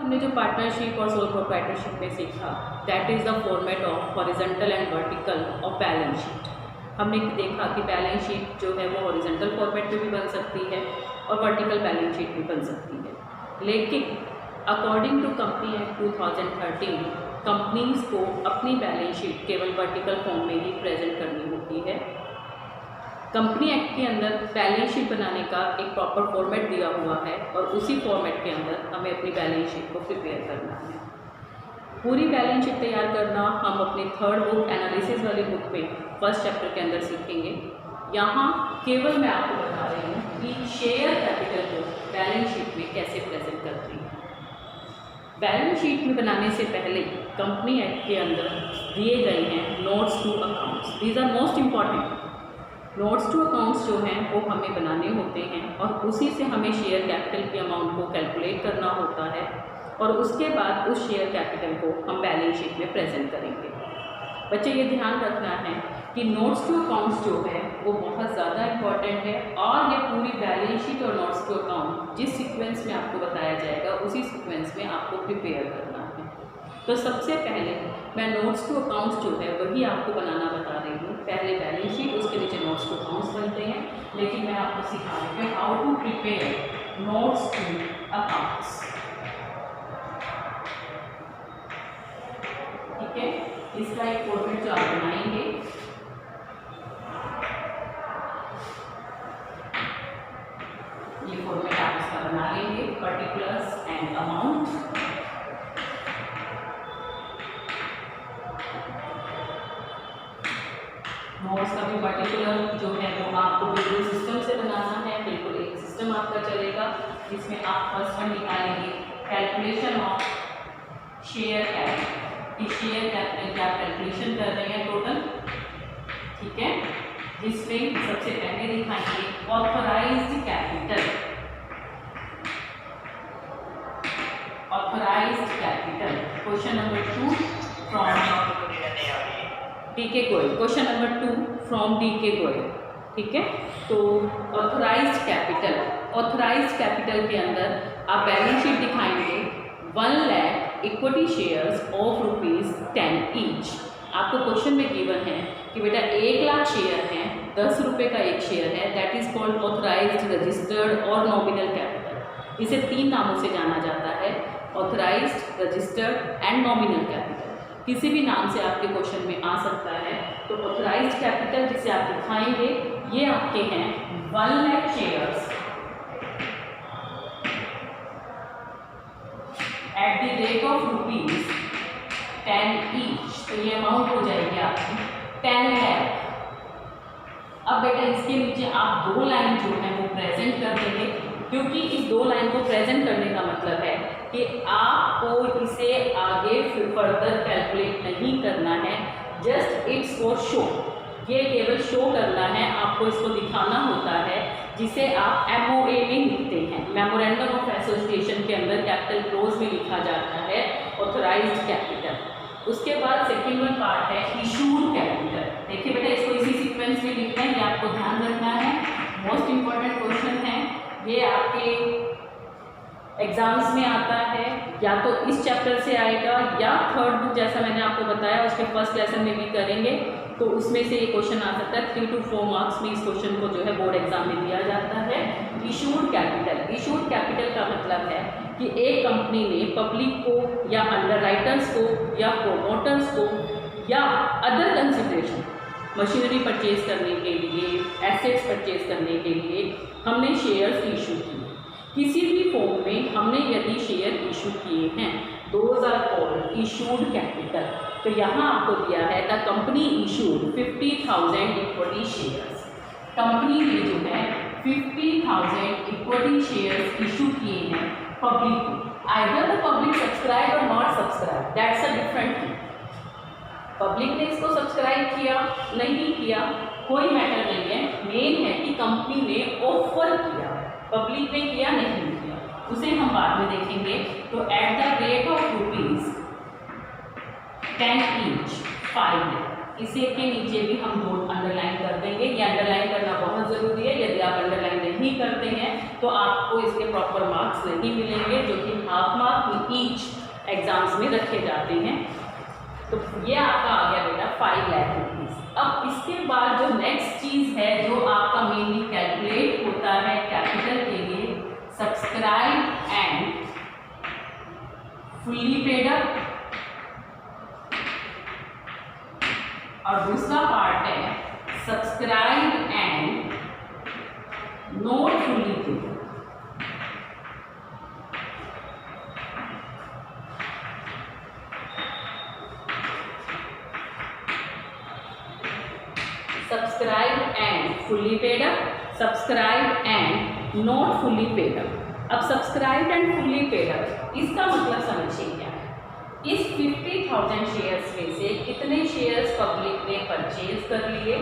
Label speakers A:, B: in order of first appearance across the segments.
A: हमने जो पार्टनरशिप और सोल प्रोप्राइटरशिप में सीखा, that is the format of horizontal and vertical of balance sheet. हमने देखा कि बैलेंस शीट जो है वो हॉरिजॉन्टल फॉर्मेट में भी बन सकती है और वर्टिकल बैलेंस शीट भी बन सकती है। लेकिन according to company act 2013 companies को अपनी बैलेंस शीट केवल वर्टिकल फॉर्म में ही प्रेजेंट करनी होती है। कंपनी एक्ट के अंदर बैलेंस शीट बनाने का एक प्रॉपर फॉर्मेट दिया हुआ है और उसी फॉर्मेट के अंदर हमें अपनी बैलेंस शीट को प्रिपेयर करना है। पूरी बैलेंस शीट तैयार करना हम अपनी थर्ड बुक एनालिसिस वाली बुक में फर्स्ट चैप्टर के अंदर सीखेंगे। यहाँ केवल मैं आपको बता रही हूँ कि शेयर कैपिटल को बैलेंस शीट में कैसे प्रेजेंट करती है। बैलेंस शीट में बनाने से पहले कंपनी एक्ट के अंदर दिए गए हैं notes to accounts. These are most important. Notes to accounts जो हैं वो हमें बनाने होते हैं और उसी से हमें शेयर कैपिटल की अमाउंट को कैलकुलेट करना होता है और उसके बाद उस शेयर कैपिटल को हम बैलेंस शीट में प्रेजेंट करेंगे। बच्चे ये ध्यान रखना है कि नोट्स टू अकाउंट्स जो है वो बहुत ज़्यादा इम्पॉर्टेंट है और ये पूरी बैलेंस शीट और नोट्स टू अकाउंट जिस सीक्वेंस में आपको बताया जाएगा उसी सीक्वेंस में आपको प्रिपेयर करना है। तो सबसे पहले मैं नोट्स टू अकाउंट्स जो है वही आपको बनाना बता रही हूँ। पहले बैलेंस शीट, उसके नीचे नोट्स टू अकाउंट्स बनते हैं, लेकिन मैं आपको सिखा रही हूँ how to prepare notes to accounts. ठीक है, इसका एक फॉर्मेट जो आप बनाएंगे, ये फॉर्मेट आप इसका बना लेंगे, पर्टिकुलर्स एंड अमाउंट। नोट्स का भी पर्टिकुलर जो है वो आपको बिल्कुल सिस्टम से बनाना है। बिल्कुल एक सिस्टम आपका चलेगा जिसमें आप फर्स्ट वन निकालेंगे कैलकुलेशन ऑफ शेयर कैपिटल। कि शेयर कैपिटल की आप कैलकुलेशन कर रहे हैं टोटल, ठीक है, जिसमें सबसे पहले दिखाएंगे authorised capital. Authorised capital question number 2 from DK. Goyal. Question number 2 from DK. Goyal. ठीक है, तो ऑथराइज्ड कैपिटल, ऑथराइज्ड कैपिटल के अंदर आप बैलेंस शीट दिखाएंगे 1 lakh equity shares of ₹10 each. आपको क्वेश्चन में गिवन है कि बेटा 1 लाख शेयर हैं, 10 रुपये का एक शेयर है, that is called authorised, registered और नॉमिनल कैपिटल। इसे 3 नामों से जाना जाता है, authorised, registered and nominal capital. किसी भी नाम से आपके क्वेश्चन में आ सकता है। तो ऑथराइज्ड कैपिटल जिसे आप दिखाएंगे ये आपके हैं 1 lakh shares at the rate of ₹10 each. तो ये अमाउंट हो जाएगी आपकी 10 लाख। अब बेटा इसके नीचे आप 2 लाइन जो है वो प्रेजेंट कर देंगे, क्योंकि इस 2 लाइन को प्रेजेंट करने का मतलब है कि आपको इसे आगे फर्दर कैलकुलेट नहीं करना है, जस्ट इट्स फॉर शो। ये केवल शो करना है, आपको इसको दिखाना होता है, जिसे आप MOA में लिखते हैं, मेमोरेंडम ऑफ एसोसिएशन के अंदर कैपिटल क्लोज में लिखा जाता है ऑथराइज्ड कैपिटल। उसके बाद सेकेंड वन पार्ट है इशूड कैपिटल। देखिए बेटा इसको इसी सीक्वेंस में लिखना है, ये आपको ध्यान रखना है, मोस्ट इंपॉर्टेंट क्वेश्चन है ये। आपके एग्जाम्स में आता है, या तो इस चैप्टर से आएगा या थर्ड बुक जैसा मैंने आपको बताया उसके फर्स्ट लेसन में भी करेंगे, तो उसमें से ये क्वेश्चन आ सकता है। 3 to 4 मार्क्स में इस क्वेश्चन को जो है बोर्ड एग्जाम में दिया जाता है। इशूड कैपिटल, इशूड कैपिटल का मतलब है कि एक कंपनी ने पब्लिक को या अंडरराइटर्स को या प्रोमोटर्स को या अदर कंसिडरेशन, मशीनरी परचेज करने के लिए, एसेट्स परचेज करने के लिए हमने शेयर्स इशू किए। किसी भी फॉर्म में हमने यदि शेयर इशू किए हैं, those are called issued capital. तो यहाँ आपको दिया है the company issued 50,000 equity shares. Company ने जो है 50,000 इक्विटी शेयर्स इशू किए हैं पब्लिक को। आइदर द पब्लिक सब्सक्राइब और not subscribe, that's a different thing. Public ने इसको सब्सक्राइब किया नहीं किया कोई मैटर नहीं है, मेन है कि कंपनी ने ऑफर किया, पब्लिक ने किया नहीं किया, उसे हम बाद में देखेंगे। तो at the rate of ₹10 each 5 lakh, इसे के नीचे भी हम 2 अंडरलाइन कर देंगे। ये अंडरलाइन करना बहुत ज़रूरी है, यदि आप अंडरलाइन नहीं करते हैं तो आपको इसके प्रॉपर मार्क्स नहीं मिलेंगे, जो कि हाफ मार्क ईच में रखे जाते हैं। तो ये आपका आ गया बेटा 5 लाख रुपीज़। अब इसके बाद जो नेक्स्ट चीज़ है जो आपका मेनली कैलकुलेट होता है कैपिटल के लिए, subscribe and fully paid up, और दूसरा पार्ट है subscribe and not fully paid. Subscribe and fully paid up, subscribe and not fully paid up. अब subscribe and fully paid up इसका मतलब समझिए क्या है। इस 50,000 शेयर्स में से कितने शेयर्स पब्लिक ने परचेज कर लिए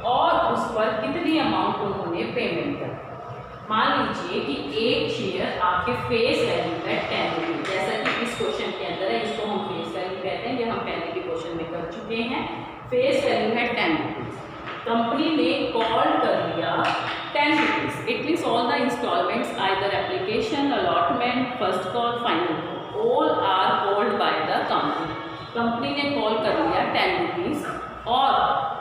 A: और उस पर कितनी अमाउंट उन्होंने पेमेंट कर दी। मान लीजिए कि एक शेयर आपके फेस वैल्यू है 10 रुपीज़, जैसा कि इस क्वेश्चन के अंदर है, इसको हम फेस वैल्यू कहते हैं, ये हम पहले के क्वेश्चन में कर चुके हैं। फेस वैल्यू है 10 रुपीज़, कंपनी ने कॉल कर दिया 10 rupees. It means all the instalments either application, allotment, first call, final call, all are called by the company. Company ने कॉल कर दिया 10 रुपीज़ और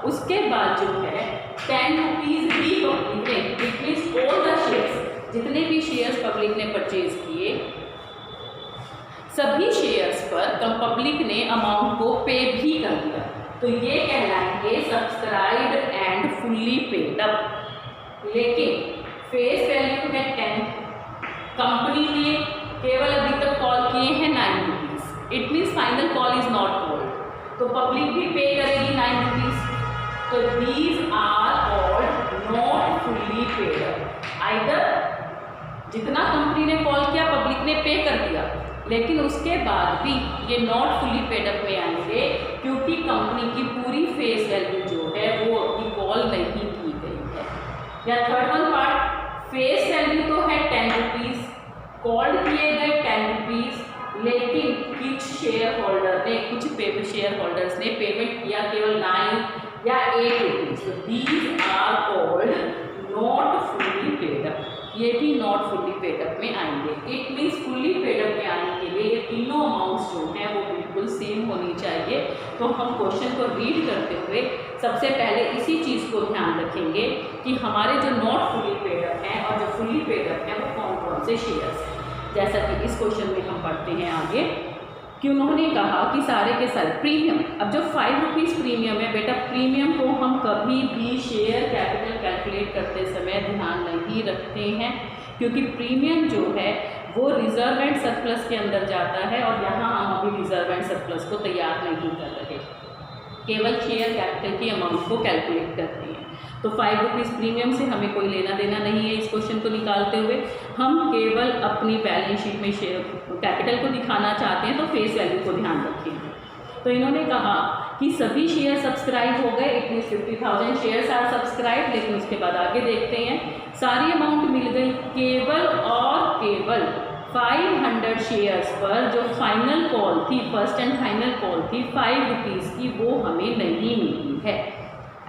A: उसके बाद जो है 10 रुपीज़ ही पब्लिक ने, it means all the shares, जितने भी शेयर्स पब्लिक ने परचेज किए सभी शेयर्स पर पब्लिक ने अमाउंट को पे भी कर दिया। तो ये कहलाएंगे subscribed and fully paid up. लेकिन फेस वैल्यू है 10, कंपनी ने केवल अभी तक कॉल किए हैं 9 rupees, it means final call is not called, तो पब्लिक भी पे करेगी 9 रुपीज़। तो these are all not fully paid up. Either जितना कंपनी ने कॉल किया पब्लिक ने पे कर दिया, लेकिन उसके बाद भी ये नॉट फुल्ली पेड अप में आएंगे क्योंकि कंपनी की पूरी फेस वैल्यू जो है वो अभी कॉल नहीं की गई है। या third one part, face value तो है 10 रुपीज़, कॉल किए गए 10 रुपीज़, लेकिन कुछ शेयर होल्डर ने, कुछ शेयर होल्डर्स ने पेमेंट किया केवल 9 या 8 rupees. These are called not fully paid up. ये भी नॉट फुल्ली पेड अप में आएंगे। It means fully paid up में आने के लिए ये तीनों अमाउंट्स जो हैं वो बिल्कुल सेम होनी चाहिए। तो हम क्वेश्चन को रीड करते हुए सबसे पहले इसी चीज़ को ध्यान रखेंगे कि हमारे जो नॉट फुल्ली पेड अप हैं और जो फुल्ली पेड अप हैं वो कौन कौन से शेयर्स हैं। जैसा कि इस क्वेश्चन में हम पढ़ते हैं आगे कि उन्होंने कहा कि सारे के सारे प्रीमियम, अब जो 5 रुपीज़ प्रीमियम है बेटा, प्रीमियम को हम कभी भी शेयर कैपिटल कैलकुलेट करते समय ध्यान नहीं रखते हैं क्योंकि प्रीमियम जो है वो रिजर्व एंड सरप्लस के अंदर जाता है और यहाँ हम अभी रिजर्व एंड सरप्लस को तैयार नहीं कर रहे, केवल शेयर कैपिटल की अमाउंट को कैलकुलेट करते हैं। तो 5 रुपीज़ प्रीमियम से हमें कोई लेना देना नहीं है। इस क्वेश्चन को निकालते हुए हम केवल अपनी बैलेंस शीट में शेयर कैपिटल को दिखाना चाहते हैं, तो फेस वैल्यू को ध्यान रखेंगे। तो इन्होंने कहा कि सभी शेयर सब्सक्राइब हो गए, it means 50,000 shares are subscribe. लेकिन उसके बाद आगे देखते हैं सारी अमाउंट मिल गई, केवल और केवल 500 शेयर्स पर जो फाइनल कॉल थी, फर्स्ट एंड फाइनल कॉल थी 5 रुपीज़ की, वो हमें नहीं मिली है।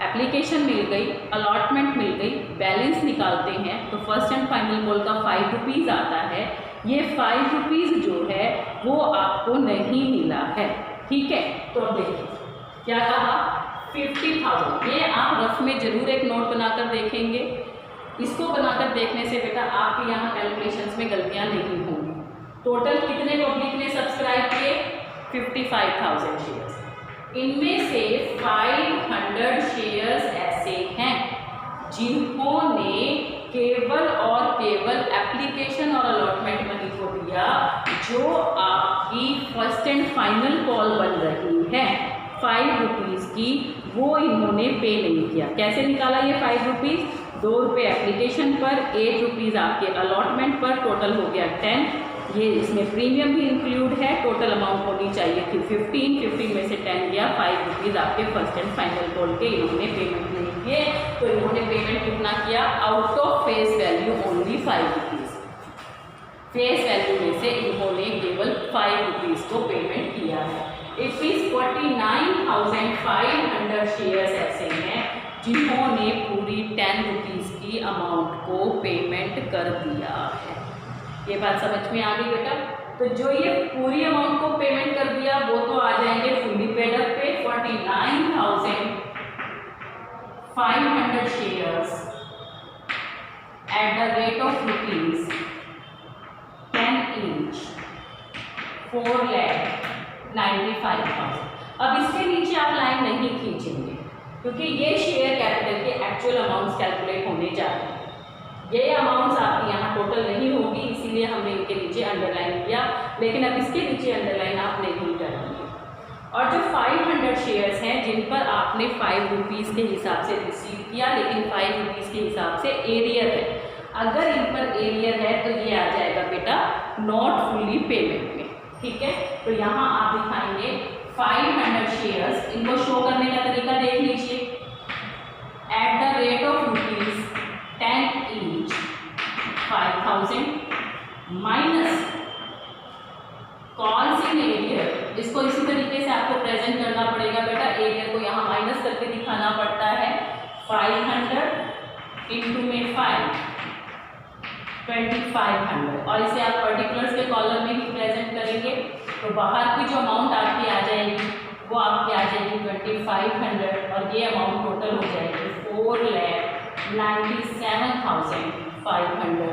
A: एप्लीकेशन मिल गई, अलॉटमेंट मिल गई, बैलेंस निकालते हैं तो फर्स्ट एंड फाइनल कॉल का 5 रुपीज़ आता है। ये 5 रुपीज़ जो है वो आपको नहीं मिला है, ठीक है। तो अब देखिए क्या कहा, 50,000, ये आप रफ में ज़रूर एक नोट बनाकर देखेंगे। इसको बनाकर देखने से बेटा आपके यहाँ कैलकुलेशंस में गलतियाँ नहीं होंगी। टोटल कितने पब्लिक ने सब्सक्राइब किए, 55,000 शेयर्स। इनमें से 500 शेयर्स ऐसे हैं जिन्होंने केवल और केवल एप्लीकेशन और अलॉटमेंट मनी को दिया, जो आपकी फर्स्ट एंड फाइनल कॉल बन रही है 5 रुपीज़ की, वो इन्होंने पे नहीं किया। कैसे निकाला ये 5 रुपीज़, 2 रुपये एप्लीकेशन पर, 8 रुपीज़ आपके अलॉटमेंट पर, टोटल हो गया 10। ये इसमें प्रीमियम भी इंक्लूड है, टोटल अमाउंट होनी चाहिए थी 15 में से 10 गया, 5 रुपीज़ आपके फर्स्ट एंड फाइनल कॉल के इन्होंने पेमेंट नहीं किए। तो इन्होंने पेमेंट कितना किया, out of face value only 5 rupees. Face value में से इन्होंने केवल 5 रुपीज़ को पेमेंट किया है। इट मीन्स 49,500 शेयर्स ऐसे हैं जिन्होंने पूरी 10 रुपीज़ की अमाउंट को पेमेंट कर दिया है। ये बात समझ में आ गई बेटा। तो जो ये पूरी अमाउंट को पेमेंट कर 500 shares at the rate of rupees 10 each 4,95,000। अब इसके नीचे आप लाइन नहीं खींचेंगे क्योंकि ये शेयर कैपिटल के एक्चुअल अमाउंट्स कैलकुलेट होने जा रहे हैं। ये अमाउंट्स आपकी यहाँ टोटल नहीं होगी, इसीलिए हमने इनके नीचे अंडरलाइन किया, लेकिन अब इसके नीचे अंडरलाइन आप नहीं करेंगे। और जो 500 शेयर्स हैं जिन पर आपने 5 रुपीज़ के हिसाब से रिसीव किया, लेकिन 5 रुपीज़ के हिसाब से एरियर है, अगर इन पर एरियर है तो ये आ जाएगा बेटा नॉट फुल्ली पेमेंट में। ठीक है, तो यहाँ आप दिखाएंगे 500 शेयर्स, इनको शो करने का तरीका देख लीजिए। At the rate of rupees 10 each 5,000 minus calls in arrear, इसको इसी तरीके से आपको प्रेजेंट करना पड़ेगा बेटा, एरियर को यहाँ माइनस करके दिखाना पड़ता है। 500 इंटू में 5 2500, और इसे आप पर्टिकुलर्स के कॉलम में ही प्रेजेंट करेंगे तो बाहर की जो अमाउंट आपकी आ जाएगी वो आपकी आ जाएगी 2500, और ये अमाउंट टोटल हो जाएगी 4,97,500।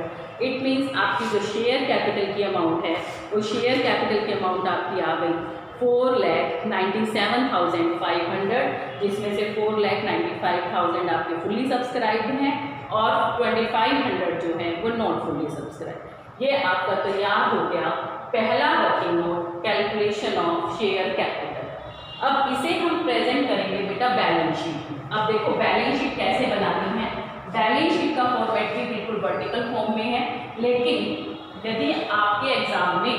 A: इट मीन्स आपकी जो शेयर कैपिटल की अमाउंट है वो शेयर कैपिटल की अमाउंट आपकी आ गई 4,97,500, जिसमें से 4,95,000 आपके फुल्ली सब्सक्राइब्ड हैं और 2500 जो है वो नॉट फुल्ली सब्सक्राइब। ये आपका तैयार हो गया पहला working note, calculation of share capital. अब इसे हम प्रेजेंट करेंगे बेटा बैलेंस शीट। अब देखो बैलेंस शीट कैसे बनानी है। बैलेंस शीट का फॉर्मेट भी बिल्कुल वर्टिकल फॉर्म में है, लेकिन यदि आपके एग्जाम में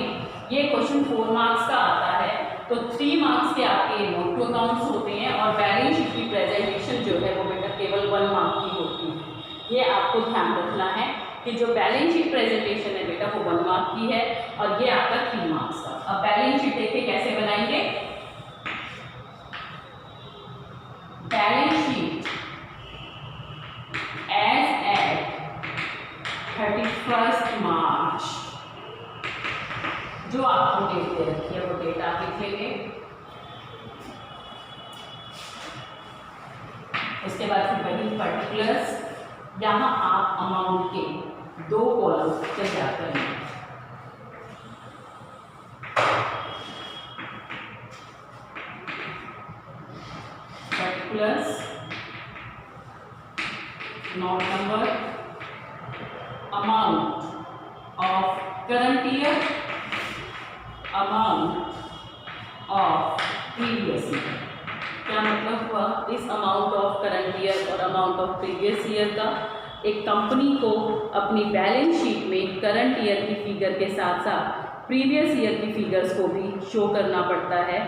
A: ये क्वेश्चन 4 मार्क्स का आता है तो 3 मार्क्स के आपके नोट टू अकाउंट्स होते हैं, और बैलेंस शीट की प्रेजेंटेशन जो है वो बेटा केवल 1 मार्क की होती है। ये आपको ध्यान रखना है कि जो बैलेंस शीट प्रेजेंटेशन है बेटा वो 1 मार्क की है, और ये आपका 3 मार्क्स का। अब बैलेंस शीट देखिए कैसे बनाएंगे। बैलेंस शीट एज एट 31 मार्च, जो आपको डेट दे रखी है वो डेट आप लिखेंगे। उसके बाद फिर वही पर्टिकुलर्स, यहाँ आप अमाउंट के 2 कॉलम्स तैयार करेंगे। Particulars, note number, amount of current year, amount of previous year. क्या मतलब हुआ? इस अमाउंट ऑफ करंट ईयर और अमाउंट ऑफ प्रीवियस ईयर का एक कंपनी को अपनी बैलेंस शीट में करंट ईयर की फिगर के साथ साथ प्रीवियस ईयर की फिगर्स को भी शो करना पड़ता है।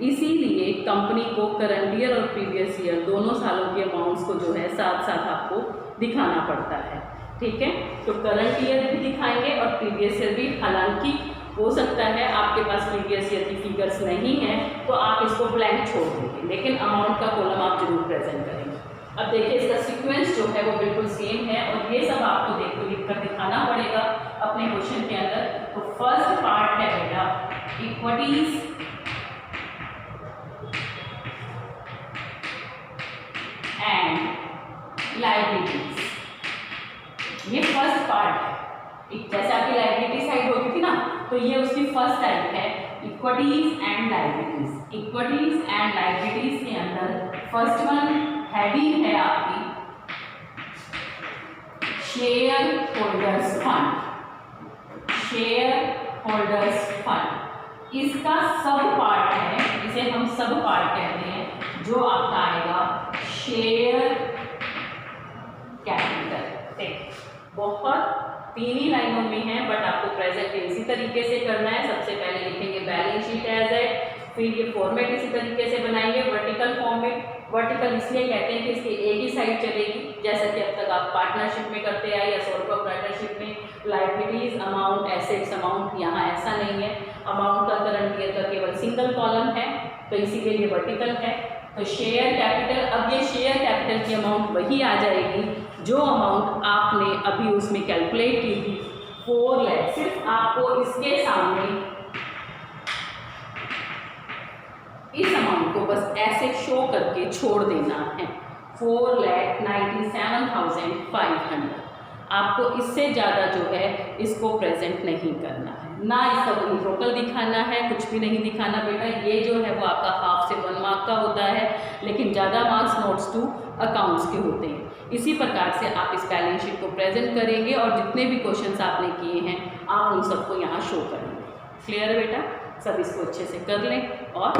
A: इसीलिए कंपनी को करंट ईयर और प्रीवियस ईयर दोनों सालों के अमाउंट्स को जो है साथ साथ आपको दिखाना पड़ता है। ठीक है, तो करंट ईयर भी दिखाएंगे और प्रीवियस ईयर भी। हालांकि हो सकता है आपके पास प्रीवियस ईयर की फिगर्स नहीं है तो आप इसको ब्लैंक छोड़ देंगे, लेकिन अमाउंट का कॉलम आप जरूर प्रेजेंट करेंगे। अब देखिए इसका सीक्वेंस जो है वो बिल्कुल सेम है, और ये सब आपको देखो लिखकर दिखाना पड़ेगा अपने क्वेश्चन के अंदर। तो फर्स्ट पार्ट है बेटा इक्विटीज एंड लायबिलिटीज। ये फर्स्ट पार्ट है, जैसे आपकी लायबिलिटी साइड होती थी ना, तो ये उसकी फर्स्ट टाइप है equities and liabilities. Equities and liabilities के अंदर फर्स्ट वन हेडिंग है आपकी share holders fund. Share holders fund इसका सब पार्ट है, इसे हम सब पार्ट कहते हैं, जो आपका आएगा शेयर कैपिटल। बहुत 3 ही लाइनों में है, बट आपको प्रेजेंट इसी तरीके से करना है। सबसे पहले लिखेंगे बैलेंस शीट एज एट, फिर ये फॉर्मेट इसी तरीके से बनाएंगे वर्टिकल फॉर्म में। वर्टिकल इसलिए कहते हैं कि इसकी एक ही साइड चलेगी, जैसा कि अब तक आप पार्टनरशिप में करते आए या सोल प्रोप्राइटरशिप में। लायबिलिटीज, अमाउंट, एसेट्स, अमाउंट, यहाँ ऐसा नहीं है। अमाउंट का करंट ईयर का केवल सिंगल कॉलम है, तो इसीलिए ये वर्टिकल है। तो शेयर कैपिटल, अब ये शेयर कैपिटल की अमाउंट वही आ जाएगी जो अमाउंट आपने अभी उसमें कैलकुलेट की थी 4 लाख। सिर्फ आपको इसके सामने इस अमाउंट को बस ऐसे शो करके छोड़ देना है। 4,97,500। आपको इससे ज़्यादा जो है इसको प्रेजेंट नहीं करना है, ना इसका कोई टोटल दिखाना है, कुछ भी नहीं दिखाना बेटा। ये जो है वो आपका हाफ से 1 मार्क का होता है, लेकिन ज़्यादा मार्क्स नोट्स टू अकाउंट्स के होते हैं। इसी प्रकार से आप इस बैलेंस शीट को प्रेजेंट करेंगे और जितने भी क्वेश्चंस आपने किए हैं आप उन सबको यहाँ शो करेंगे। क्लियर है बेटा? सब इसको अच्छे से कर लें और